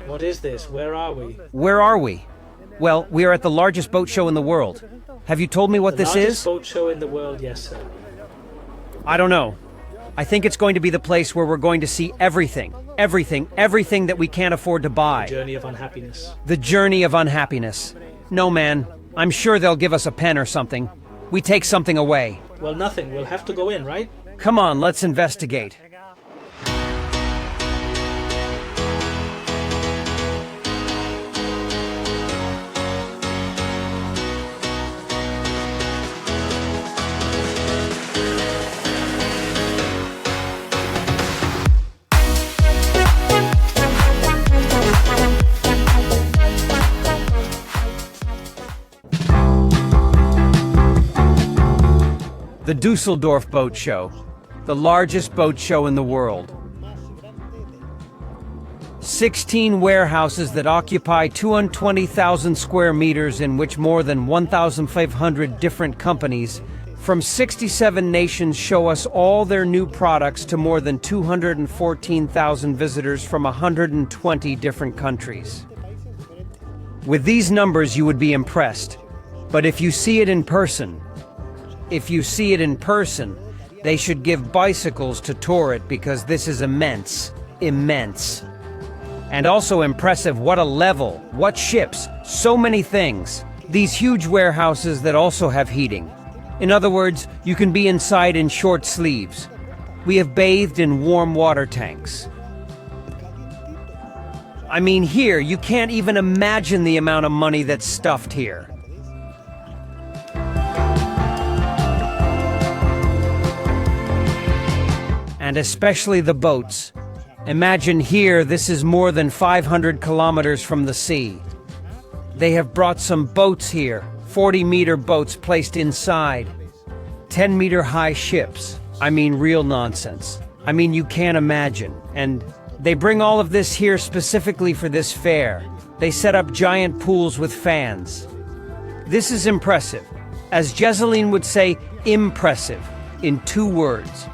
What is this? Where are we? Where are we? Well, we are at the largest boat show in the world. Have you told me what this The is? largest boat show in the world, yes, sir. I don't know. I think it's going to be the place where we're going to see everything that we can't afford to buy. Journey of unhappiness. The journey of unhappiness. No, man. I'm sure they'll give us a pen or something. We take something away. Well, nothing. We'll have to go in, right? Come on, let's investigate. The Düsseldorf Boat Show, the largest boat show in the world. 16 warehouses that occupy 220,000 square meters, in which more than 1,500 different companies from 67 nations show us all their new products to more than 214,000 visitors from 120 different countries. With these numbers, you would be impressed. But if you see it in person, they should give bicycles to tour it, because this is immense. And also impressive. What a level, what ships, so many things. These huge warehouses that also have heating. In other words, you can be inside in short sleeves. We have bathed in warm water tanks. I mean, here, you can't even imagine the amount of money that's stuffed here. And especially the boats. Imagine here, this is more than 500 kilometers from the sea. They have brought some boats here, 40-meter boats placed inside. 10-meter high ships. I mean, real nonsense. I mean, you can't imagine. And they bring all of this here specifically for this fair. They set up giant pools with fans. This is impressive. As Jezeline would say, impressive, in 2 words.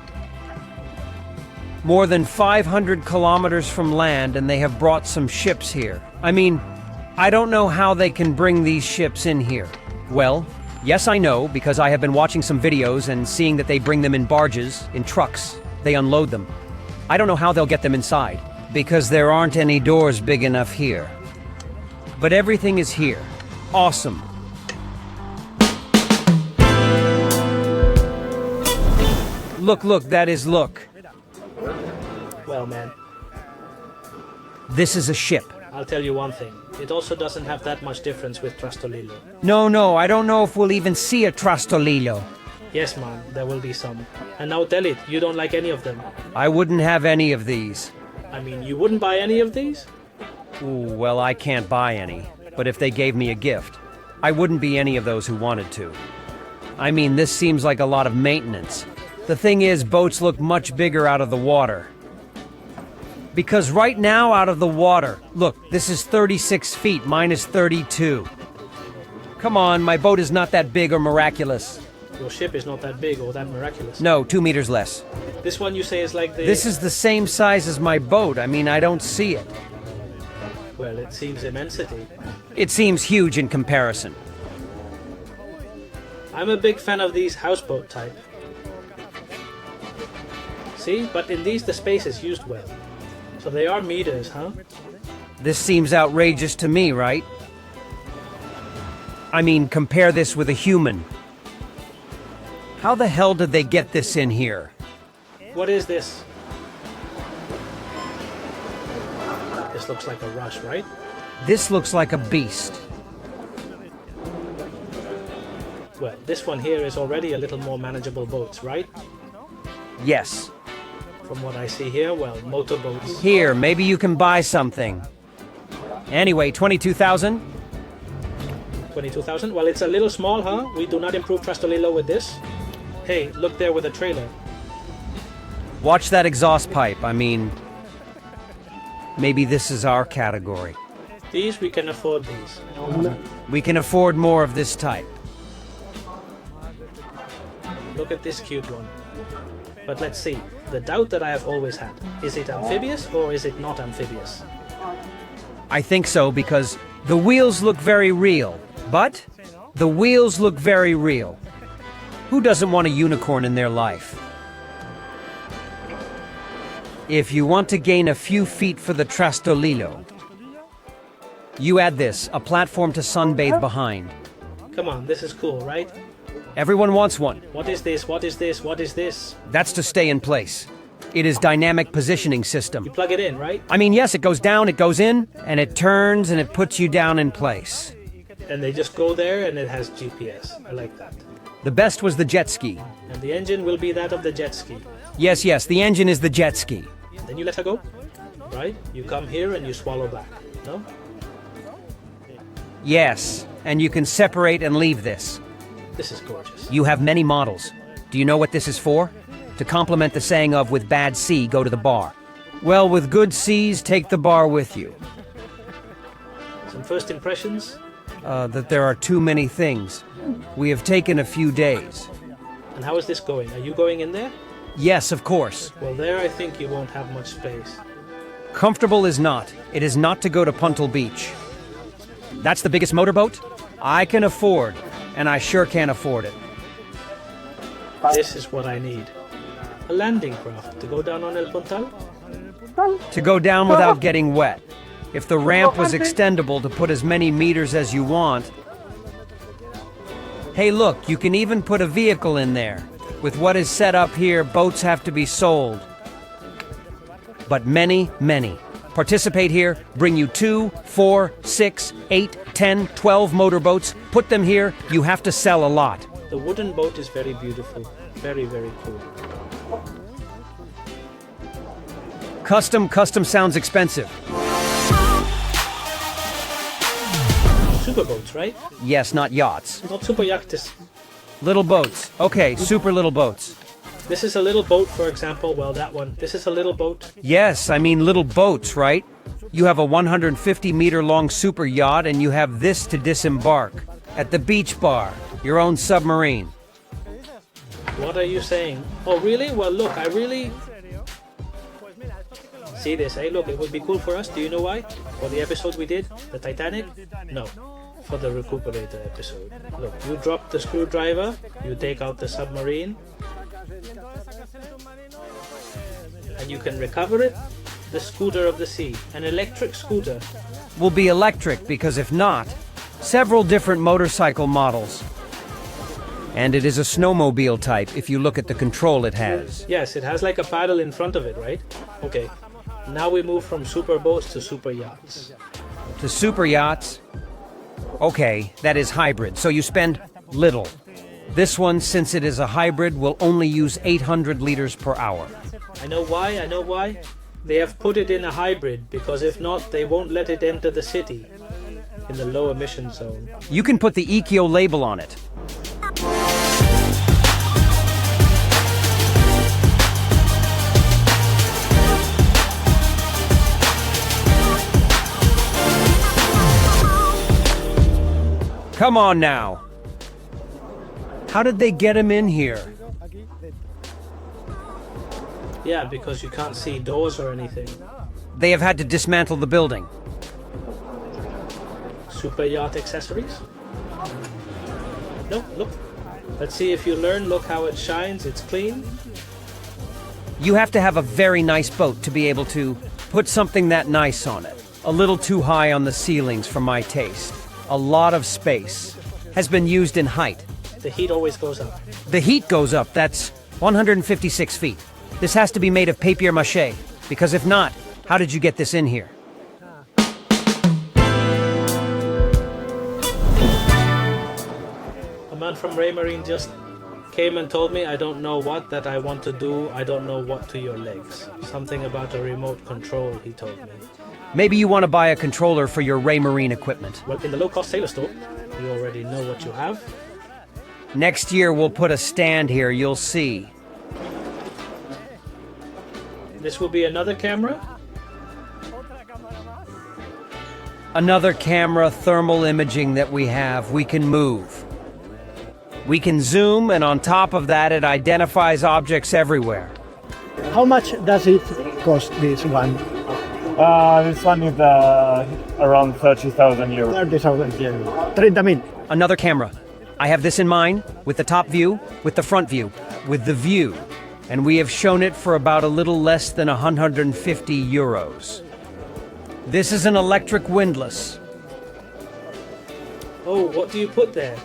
More than 500 kilometers from land, and they have brought some ships here. I mean, I don't know how they can bring these ships in here. Well, yes, I know, because I have been watching some videos and seeing that they bring them in barges, in trucks. They unload them. I don't know how they'll get them inside, because there aren't any doors big enough here. But everything is here. Awesome. Look, that is look. Well, man, This is a ship. I'll tell you one thing. It also doesn't have that much difference with Trastolillo. No, I don't know if we'll even see a Trastolillo. Yes, man, there will be some. And now tell it, you don't like any of them. I wouldn't have any of these. I mean, you wouldn't buy any of these? Ooh, well, I can't buy any. But if they gave me a gift, I wouldn't be any of those who wanted to. I mean, this seems like a lot of maintenance. The thing is, boats look much bigger out of the water. Because right now, out of the water, look, this is 36 feet, mine is 32. Come on, my boat is not that big or miraculous. Your ship is not that big or that miraculous. No, 2 meters less. This one you say is like the... This is the same size as my boat. I mean, I don't see it. Well, it seems immensity. It seems huge in comparison. I'm a big fan of these houseboat type. See, but in these the space is used well. So they are meters, huh? This seems outrageous to me, right? I mean, compare this with a human. How the hell did they get this in here? What is this? This looks like a rush, right? This looks like a beast. Well, this one here is already a little more manageable boats, right? Yes. From what I see here, well, motorboats. Here, maybe you can buy something. Anyway, 22,000? 22,000? Well, it's a little small, huh? We do not improve Trastolillo with this. Hey, look there with a trailer. Watch that exhaust pipe. I mean, maybe this is our category. These, we can afford these. We can afford more of this type. Look at this cute one. But let's see. The doubt that I have always had. Is it amphibious or is it not amphibious? I think so because the wheels look very real. But the wheels look very real. Who doesn't want a unicorn in their life? If you want to gain a few feet for the Trastolillo, you add this, a platform to sunbathe behind. Come on, this is cool, right? Everyone wants one. What is this? What is this? What is this? That's to stay in place. It is dynamic positioning system. You plug it in, right? I mean, yes, it goes down, it goes in, and it turns and it puts you down in place. And they just go there and it has GPS. I like that. The best was the jet ski. And the engine will be that of the jet ski. Yes, the engine is the jet ski. Then you let her go, right? You come here and you swallow back, no? Yes, and you can separate and leave this. This is gorgeous. You have many models. Do you know what this is for? To complement the saying of, with bad sea, go to the bar. Well, with good seas, take the bar with you. Some first impressions? That there are too many things. We have taken a few days. And how is this going? Are you going in there? Yes, of course. Well, there I think you won't have much space. Comfortable is not. It is not to go to Puntal Beach. That's the biggest motorboat I can afford, and I sure can't afford it. This is what I need. A landing craft to go down on El Puntal? To go down without getting wet. If the ramp was extendable to put as many meters as you want. Hey look, you can even put a vehicle in there. With what is set up here, boats have to be sold. But many. Participate here, bring you 2, 4, 6, 8, 10, 12 motorboats, put them here, you have to sell a lot. The wooden boat is very beautiful. Very cool. Custom sounds expensive. Superboats, right? Yes, not yachts. Not superyachts. Little boats. Okay, super little boats. This is a little boat, for example. Well, that one. This is a little boat. Yes, I mean little boats, right? You have a 150-meter long super yacht and you have this to disembark. At the beach bar, your own submarine. What are you saying? Oh, really? Well, look, I really... See this, eh? Look, it would be cool for us. Do you know why? For the episode we did, the Titanic? No, for the Recuperator episode. Look, you drop the screwdriver, you take out the submarine, and you can recover it. The scooter of the sea, an electric scooter. Will be electric because if not, several different motorcycle models. And it is a snowmobile type if you look at the control it has. Yes, it has like a paddle in front of it, right? Okay. Now we move from super boats to super yachts. To super yachts? Okay, that is hybrid, so you spend little. This one, since it is a hybrid, will only use 800 liters per hour. I know why. They have put it in a hybrid, because if not, they won't let it enter the city in the low emission zone. You can put the Eco label on it. Come on now. How did they get him in here? Yeah, because you can't see doors or anything. They have had to dismantle the building. Super yacht accessories? No, look. Let's see if you learn. Look how it shines. It's clean. You have to have a very nice boat to be able to put something that nice on it. A little too high on the ceilings for my taste. A lot of space. Has been used in height. The heat always goes up. The heat goes up. That's 156 feet. This has to be made of papier-mâché, because if not, how did you get this in here? A man from Raymarine just came and told me I don't know what that I want to do. I don't know what to your legs. Something about a remote control, he told me. Maybe you want to buy a controller for your Raymarine equipment. Well, in the low-cost sailor store, you already know what you have. Next year we'll put a stand here, you'll see. This will be another camera. Another camera thermal imaging that we have. We can move. We can zoom, and on top of that, it identifies objects everywhere. How much does it cost, this one? This one is around 30,000 euros. 30,000 euros. 30,000. Another camera. I have this in mind, with the top view, with the front view, with the view. And we have shown it for about a little less than 150 euros. This is an electric windlass. Oh, what do you put there?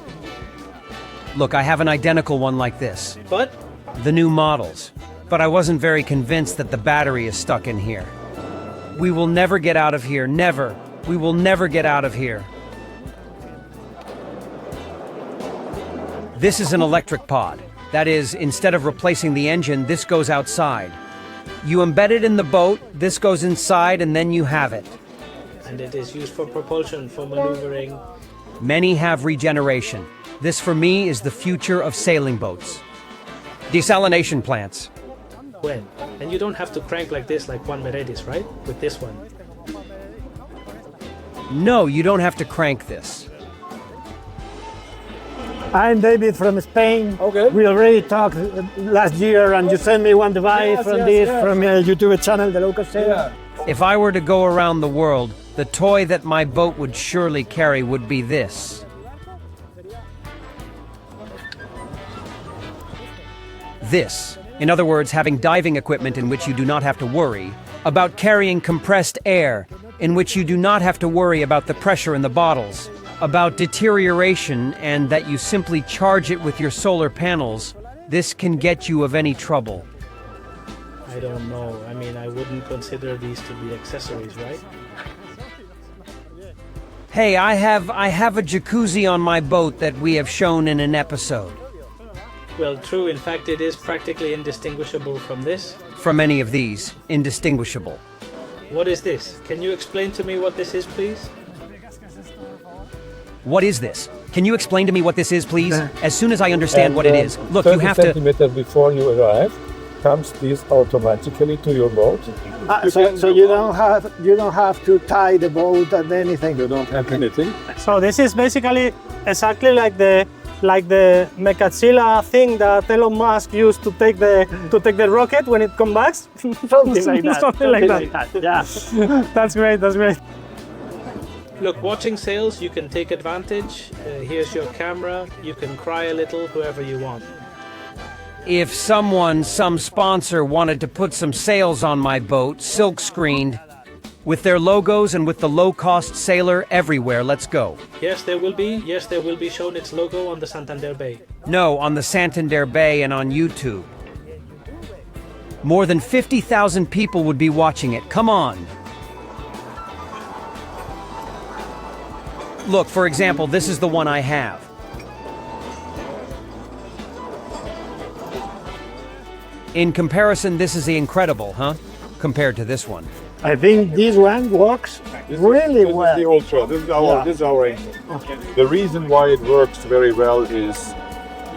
Look, I have an identical one like this. But The new models. But I wasn't very convinced that the battery is stuck in here. We will never get out of here, never. We will never get out of here. This is an electric pod. That is, instead of replacing the engine, this goes outside. You embed it in the boat, this goes inside, and then you have it. and it is used for propulsion, for maneuvering. Many have regeneration. This, for me, is the future of sailing boats. Desalination plants. When? And you don't have to crank like this like Juan Meredith, right? With this one. No, you don't have to crank this. I'm David from Spain. Okay. We already talked last year, and you sent me one device from a YouTube channel, the local sailor. If I were to go around the world, the toy that my boat would surely carry would be this. This. In other words, having diving equipment in which you do not have to worry about carrying compressed air, in which you do not have to worry about the pressure in the bottles, about deterioration, and that you simply charge it with your solar panels. This can get you of any trouble. I don't know. I mean, I wouldn't consider these to be accessories, right? Hey, I have a jacuzzi on my boat that we have shown in an episode. Well, true. In fact, it is practically indistinguishable from this. From any of these, indistinguishable. What is this? Can you explain to me what this is, please? What is this? Can you explain to me what this is, please? As soon as I understand what it is. Look, you have to... 30 centimeters before you arrive, comes this automatically to your boat. So you don't have to tie the boat and anything. You don't have anything. So this is basically exactly like the Mechazilla thing that Elon Musk used to take the rocket when it comes back. Something like that. Something like that. Yeah. That's great. That's great. Look, watching sails, you can take advantage. Here's your camera. You can cry a little, whoever you want. If some sponsor wanted to put some sails on my boat, silk screened, with their logos and with the low-cost sailor everywhere, let's go. Yes, there will be. Yes, there will be shown its logo on the Santander Bay. No, on the Santander Bay and on YouTube. More than 50,000 people would be watching it. Come on. Look, for example, this is the one I have. In comparison, this is incredible, huh? Compared to this one. I think this one works really This well. is the Ultra. This is our anchor. The reason why it works very well is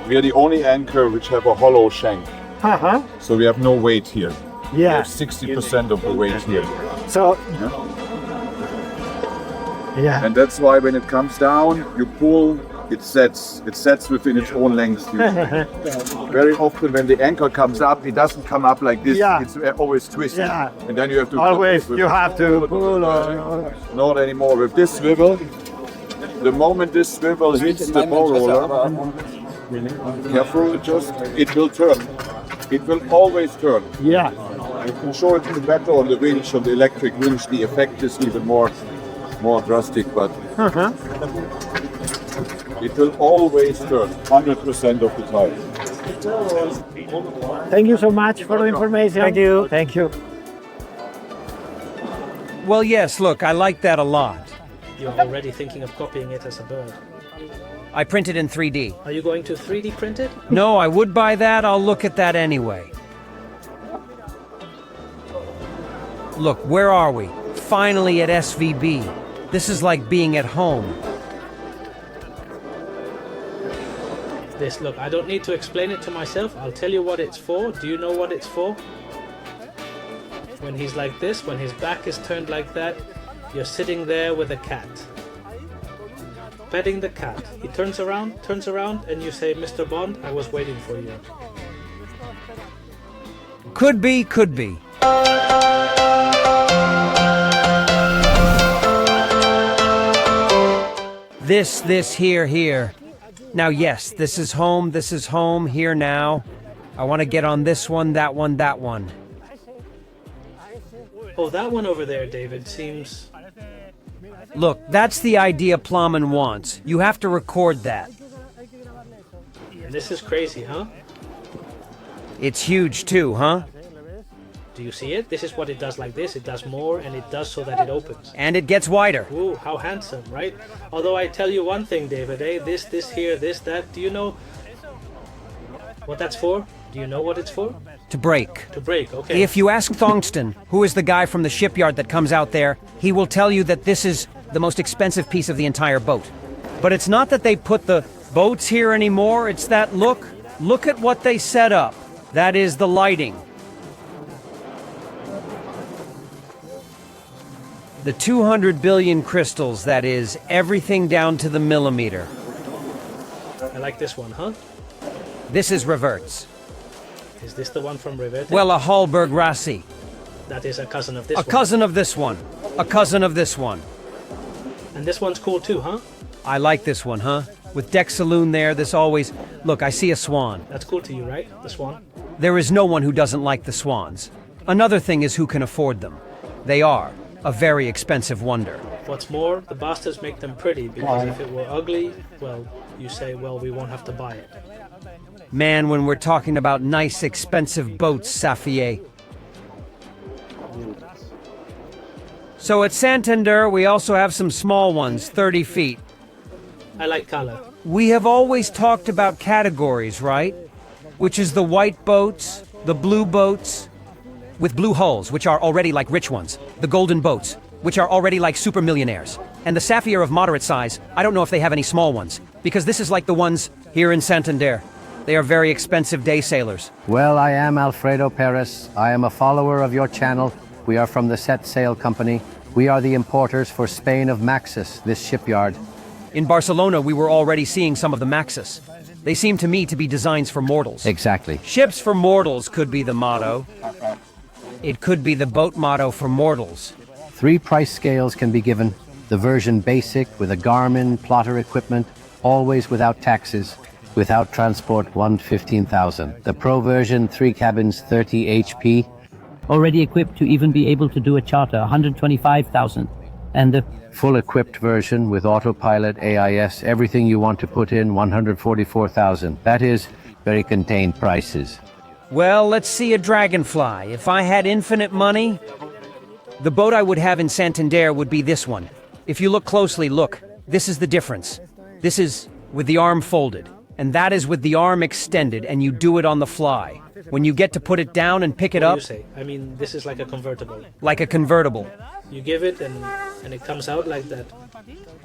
we are the only anchor which have a hollow shank. Uh-huh. So we have no weight here. We Yeah. have 60% of the weight here. So, yeah. And that's why when it comes down, you pull, it sets within its own length. Very often when the anchor comes up, it doesn't come up like this. Yeah. It's always twisted. Yeah. And then you have to... Always you have to pull or... Not anymore. With this swivel, the moment this swivel hits the bow roller, careful, it will turn. It will always turn. Yeah. You can show it better on the winch, on the electric winch. The effect is even more drastic, but it will always turn 100% of the time. Thank you so much for the information. Thank you. Thank you. Well, yes, look, I like that a lot. You're already thinking of copying it as a bird. I print it in 3D. Are you going to 3D print it? No, I would buy that. I'll look at that anyway. Look, where are we? Finally at SVB. This is like being at home. This, look, I don't need to explain it to myself. I'll tell you what it's for. Do you know what it's for? When he's like this, when his back is turned like that, you're sitting there with a cat. Petting the cat. He turns around, and you say, Mr. Bond, I was waiting for you. Could be, could be. This, here. Now, yes, this is home, here now. I want to get on this one, that one, that one. Oh, that one over there, David, seems... Look, that's the idea Plowman wants. You have to record that. This is crazy, huh? It's huge too, huh? Do you see it? This is what it does like this. It does more, and it does so that it opens. And it gets wider. Ooh, how handsome, right? Although I tell you one thing, David, this here, this, that. Do you know what that's for? Do you know what it's for? To break. To break, okay. If you ask Thongston, who is the guy from the shipyard that comes out there, he will tell you that this is the most expensive piece of the entire boat. But it's not that they put the boats here anymore, it's that look at what they set up. That is the lighting. The 200 billion crystals, that is, everything down to the millimeter. I like this one, huh? This is reverts. Is this the one from Reverte? Well, a Hallberg Rassi. That is a cousin of this A one. cousin of this one. A cousin of this one. And this one's cool too, huh? I like this one, huh? With deck saloon there, this always... Look, I see a swan. That's cool to you, right? The swan? There is no one who doesn't like the swans. Another thing is who can afford them. They are a very expensive wonder. What's more, the bastards make them pretty, because if it were ugly, well, you say, well, we won't have to buy it. Man, when we're talking about nice, expensive boats, Safier. So at Santander, we also have some small ones, 30 feet. I like color. We have always talked about categories, right? Which is the white boats, the blue boats, with blue hulls, which are already like rich ones, the golden boats, which are already like super millionaires, and the Sapphire of moderate size. I don't know if they have any small ones, because this is like the ones here in Santander. They are very expensive day sailors. Well, I am Alfredo Perez. I am a follower of your channel. We are from the Set Sail Company. We are the importers for Spain of Maxis, this shipyard. In Barcelona, we were already seeing some of the Maxis. They seem to me to be designs for mortals. Exactly. Ships for mortals could be the motto. It could be the boat motto for mortals. 3 price scales can be given. The version basic with a Garmin, plotter equipment, always without taxes, without transport, 115,000. The Pro version, 3 cabins, 30 HP. Already equipped to even be able to do a charter, 125,000. And the Full equipped version with autopilot, AIS, everything you want to put in, 144,000. That is very contained prices. Well, let's see a Dragonfly. If I had infinite money, the boat I would have in Santander would be this one. If you look closely, look, this is the difference. This is with the arm folded, and that is with the arm extended, and you do it on the fly. When you get to put it down and pick it up, What do you say? I mean, this is like a convertible. like a convertible. You give it and it comes out like that.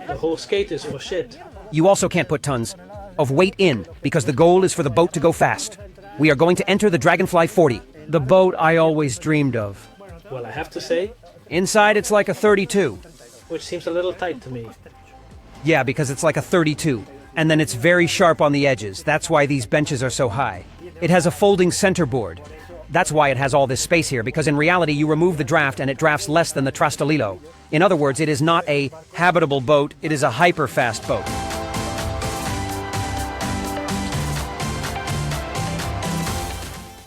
The whole skate is for shit. You also can't put tons of weight in, because the goal is for the boat to go fast. We are going to enter the Dragonfly 40, the boat I always dreamed of. Well, I have to say, Inside it's like a 32. which seems a little tight to me. Yeah, because it's like a 32. And then it's very sharp on the edges. That's why these benches are so high. It has a folding centerboard. That's why it has all this space here, because in reality you remove the draft and it drafts less than the Trastalilo. In other words, it is not a habitable boat, it is a hyper-fast boat.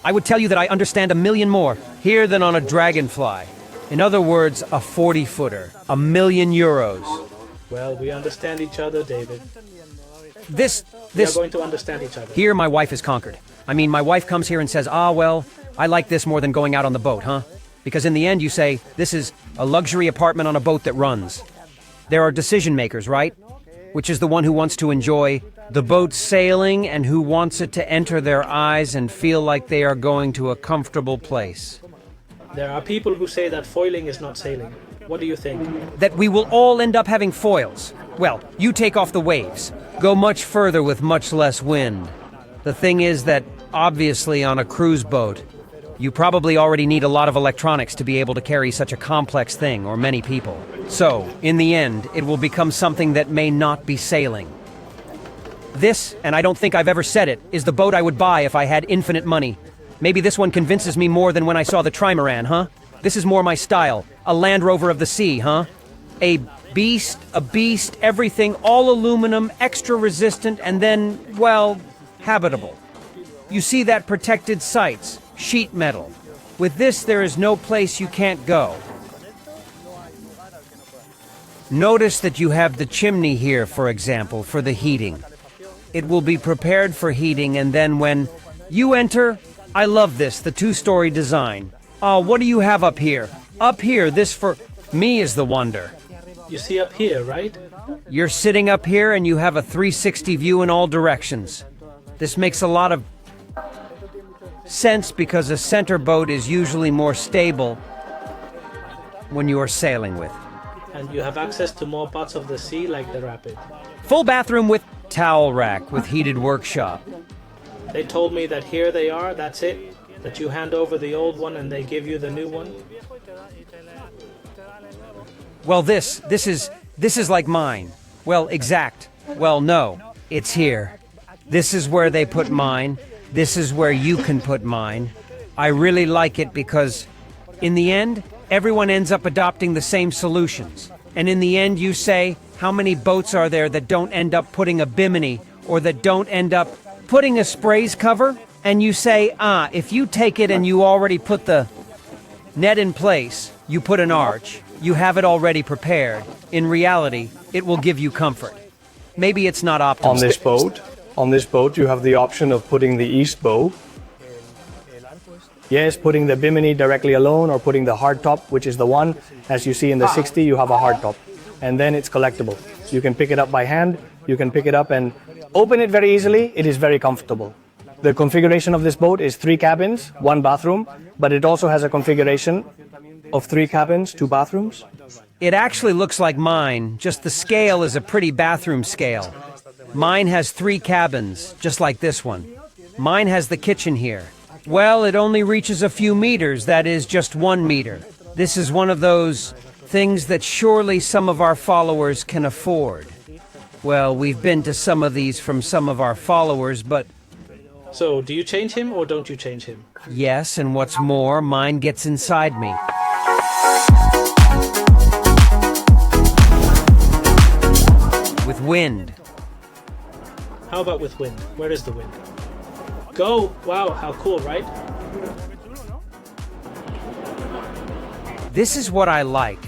I would tell you that I understand a million more here than on a Dragonfly. In other words, a 40-footer, €1,000,000. Well, we understand each other, David. This We are going to understand each other. Here my wife is conquered. I mean, my wife comes here and says, well, I like this more than going out on the boat, huh? Because in the end you say, this is a luxury apartment on a boat that runs. There are decision makers, right? Which is the one who wants to enjoy the boat sailing and who wants it to enter their eyes and feel like they are going to a comfortable place. There are people who say that foiling is not sailing. What do you think? That we will all end up having foils. Well, you take off the waves. Go much further with much less wind. The thing is that, obviously on a cruise boat, you probably already need a lot of electronics to be able to carry such a complex thing, or many people. So, in the end, it will become something that may not be sailing. This, and I don't think I've ever said it, is the boat I would buy if I had infinite money. Maybe this one convinces me more than when I saw the Trimaran, huh? This is more my style. A Land Rover of the sea, huh? A A beast, everything, all aluminum, extra resistant, and then, well, habitable. You see that protected sights, sheet metal. With this, there is no place you can't go. Notice that you have the chimney here, for example, for the heating. It will be prepared for heating, and then when you enter, I love this, the two-story design. Oh, what do you have up here? Up here, this for me is the wonder. You see up here, right? You're sitting up here and you have a 360 view in all directions. This makes a lot of sense because a center boat is usually more stable when you are sailing with. And you have access to more parts of the sea like the rapid. Full bathroom with towel rack with heated workshop. They told me that here they are, that's it. That you hand over the old one and they give you the new one. Well, this is like mine. Well, exact. Well, no, it's here. This is where they put mine. This is where you can put mine. I really like it because, in the end, everyone ends up adopting the same solutions. And in the end, you say, how many boats are there that don't end up putting a bimini or that don't end up putting a sprays cover? And you say, if you take it and you already put the net in place, you put an arch, you have it already prepared. In reality, it will give you comfort. Maybe it's not optimal. On this boat, you have the option of putting the east bow. Yes, putting the bimini directly alone or putting the hard top, which is the one, as you see in the 60, you have a hard top. And then it's collectible. You can pick it up by hand, you can pick it up and open it very easily. It is very comfortable. The configuration of this boat is 3 cabins, 1 bathroom, but it also has a configuration of 3 cabins, 2 bathrooms. It actually looks like mine, just the scale is a pretty bathroom scale. Mine has 3 cabins, just like this one. Mine has the kitchen here. Well, it only reaches a few meters, that is just 1 meter. This is one of those things that surely some of our followers can afford. Well, we've been to some of these from some of our followers, but... So, do you change him or don't you change him? Yes, and what's more, mine gets inside me. With wind. How about with wind? Where is the wind? Go! Wow, how cool, right? This is what I like.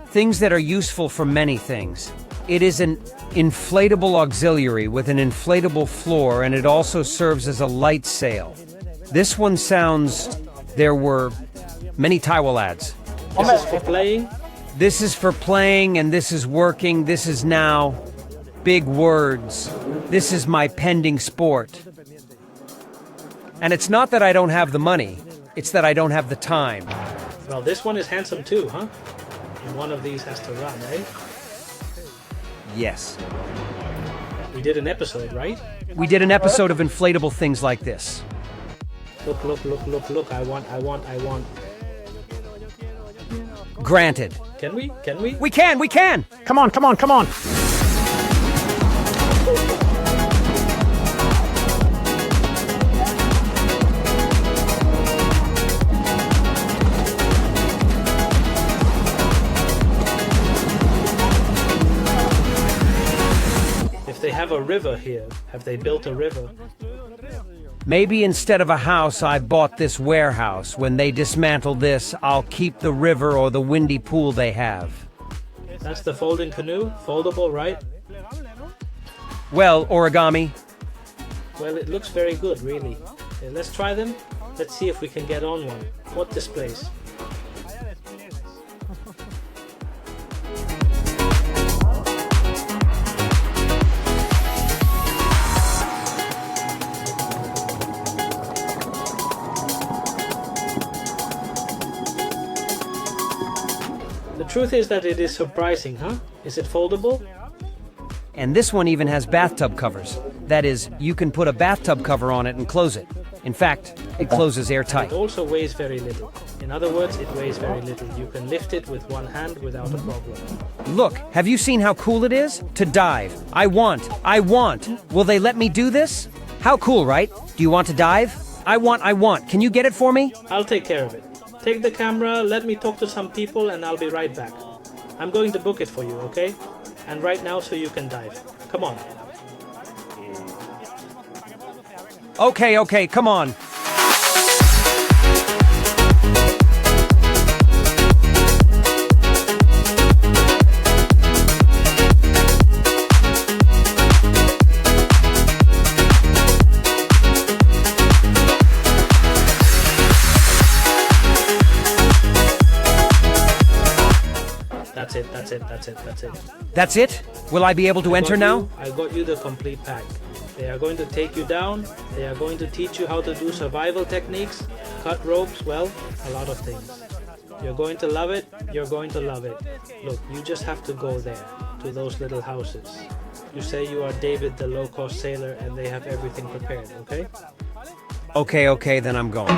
Things that are useful for many things. It is an inflatable auxiliary with an inflatable floor, and it also serves as a light sail. This one sounds... There were many towel ads. This is for playing? This is for playing, and this is working. This is now... Big words. This is my pending sport. And it's not that I don't have the money. It's that I don't have the time. Well, this one is handsome too, huh? And one of these has to run, eh? Yes. We did an episode, right? We did an episode of inflatable things like this. Look, look, look, look, look. I want. Granted. Can we? Can we? We can! Come on, come on, come on! If they have a river here, have they built a river? Maybe instead of a house, I bought this warehouse. When they dismantle this, I'll keep the river or the windy pool they have. That's the folding canoe? Foldable, right? Well, origami. Well, it looks very good, really. Okay, let's try them. Let's see if we can get on one. What displays? The truth is that it is surprising, huh? Is it foldable? And this one even has bathtub covers. That is, you can put a bathtub cover on it and close it. In fact, it closes airtight. It also weighs very little. In other words, it weighs very little. You can lift it with one hand without a problem. Look, have you seen how cool it is? To dive. I want. Will they let me do this? How cool, right? Do you want to dive? I want. Can you get it for me? I'll take care of it. Take the camera, let me talk to some people, and I'll be right back. I'm going to book it for you, okay? And right now so you can dive. Come on. Okay, come on. That's it. That's it? Will I be able to enter now? I got you the complete pack. They are going to take you down. They are going to teach you how to do survival techniques, cut ropes, well, a lot of things. You're going to love it. You're going to love it. Look, you just have to go there, to those little houses. You say you are David, the low-cost sailor, and they have everything prepared, okay? Okay, then I'm going.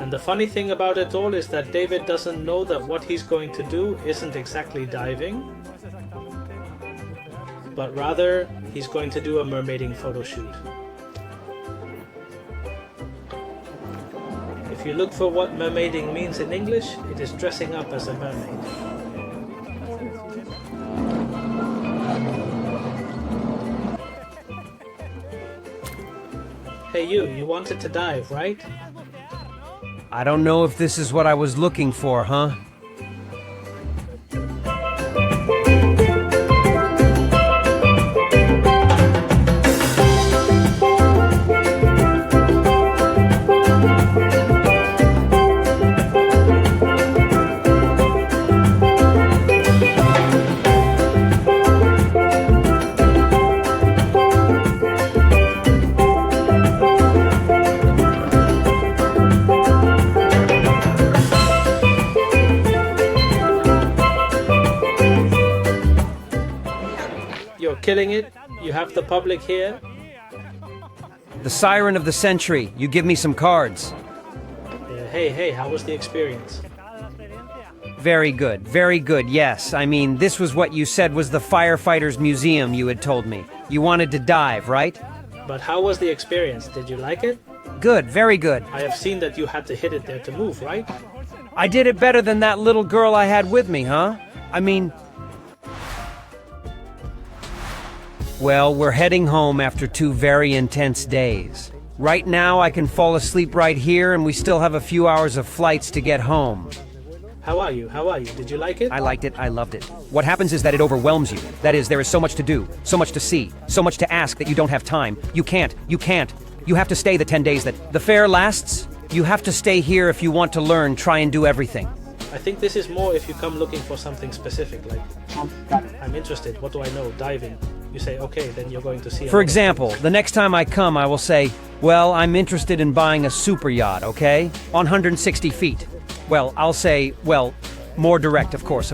And the funny thing about it all is that David doesn't know that what he's going to do isn't exactly diving, but rather he's going to do a mermaiding photo shoot. If you look for what mermaiding means in English, it is dressing up as a mermaid. Hey you wanted to dive, right? I don't know if this is what I was looking for, huh? You're killing it. You have the public here. The siren of the century. You give me some cards. Hey, how was the experience? Very good, yes. I mean, this was what you said was the firefighters' museum you had told me. You wanted to dive, right? But how was the experience? Did you like it? Good, very good. I have seen that you had to hit it there to move, right? I did it better than that little girl I had with me, huh? I mean... Well, we're heading home after 2 very intense days. Right now, I can fall asleep right here, and we still have a few hours of flights to get home. How are you? Did you like it? I liked it, I loved it. What happens is that it overwhelms you. That is, there is so much to do, so much to see, so much to ask that you don't have time. You can't. You have to stay the 10 days that the fair lasts. You have to stay here if you want to learn, try and do everything. I think this is more if you come looking for something specific, like, I'm interested, what do I know? Diving. You say, okay, then you're going to see... For example, the next time I come, I will say, well, I'm interested in buying a super yacht, okay? On 160 feet. Well, I'll say, well, more direct, of course.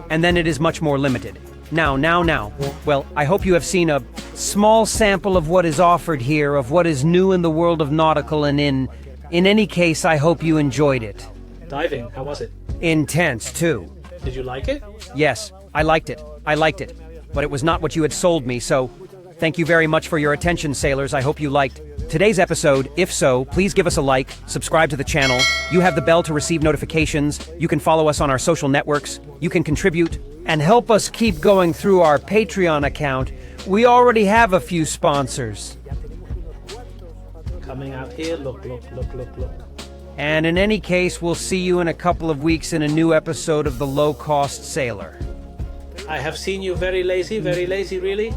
And then it is much more limited. Now. Well, I hope you have seen a small sample of what is offered here, of what is new in the world of nautical, and in any case, I hope you enjoyed it. Diving, how was it? Intense, too. Did you like it? Yes, I liked it. But it was not what you had sold me, so thank you very much for your attention, sailors. I hope you liked today's episode. If so, please give us a like, subscribe to the channel. You have the bell to receive notifications. You can follow us on our social networks. You can contribute and help us keep going through our Patreon account. We already have a few sponsors. Coming out here, look. And in any case, we'll see you in a couple of weeks in a new episode of The Low Cost Sailor. I have seen you very lazy really.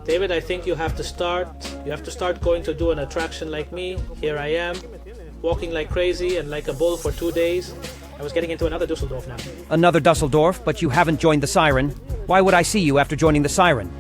David, I think you have to start going to do an attraction like me. Here I am, walking like crazy and like a bull for 2 days. I was getting into another Düsseldorf now. Another Düsseldorf, but you haven't joined the Siren. Why would I see you after joining the Siren?